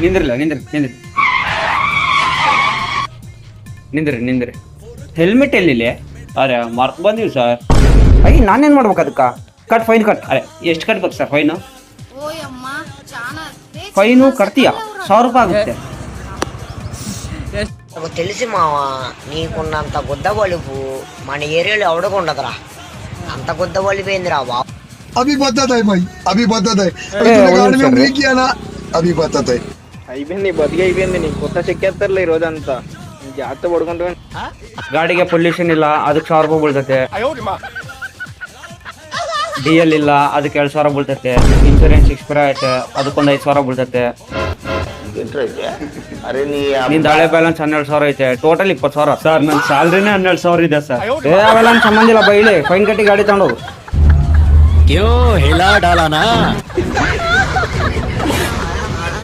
ನಿಂದ್ರಲ್ಲ ನಿಂದ್ರಿ helmet ಎಲ್ಲಿಲ್ಲ? ಅರೆ ಮರ್ತ್ ಬಂದೀವಿ ಸರ್. ಅಯ್ಯ ನಾನೇನ್ ಮಾಡ್ಬೇಕು ಅದಕ್ಕ? Fine cut. ಅರೆ ಎಷ್ಟು ಕಟ್ಬೇಕು ಸರ್ ಫೈನು? ಫೈನು ಕಟ್ತೀಯ 1,000 ರೂಪಾಯಿ ಆಗುತ್ತೆ. నాకు తెలిసి మావా నీకున్నంత గుద్ద బలుపు మన ఏరియాలో ఎవడకుండదురా. అంత గుద్ద బలిపోయిందిరా బాబు. अभी बदत है भाई, अभी बदत है. गाड़ी में उंगली किया ना, अभी बदत है. అయిపోయింది బతికి అయిపోయింది. నీకు కొత్త చెక్కేస్తారులే ఈ రోజంతా. జాగ్రత్త పడుకుంటా. ಗಾಡಿಗೆ ಪೊಲ್ಯೂಷನ್ ಇಲ್ಲ, ಅದಕ್ಕೆ 1,000 ರೂಪಾಯಿ ಬೀಳ್ತೈತೆ. DL ಇಲ್ಲ, ಅದಕ್ಕೆ 2,000 ಬೀಳ್ತೈತೆ. ಇನ್ಸೂರೆನ್ಸ್ ಎಕ್ಸ್ಪೈರ್ ಆಯ್ತೆ, ಅದಕ್ಕೊಂದು 5,000 ಬೀಳ್ತೈತೆ. ನಿಂದ ಹಳೆ ಬ್ಯಾಲೆನ್ಸ್ 12,000 ಐತೆ. ಟೋಟಲ್ 20,000. ಸರ್ ನನ್ನ ಸ್ಯಾಲ್ರಿನೇ 12,000 ಇದೆ ಸರ್. ಅವೆಲ್ಲ ನನ್ ಸಂಬಂಧ ಇಲ್ಲ ಬೈಲಿ. ಫೈನ್ ಕಟ್ಟಿ ಗಾಡಿ ತಗೊಂಡೋಗು. क्यों हिला डाला ना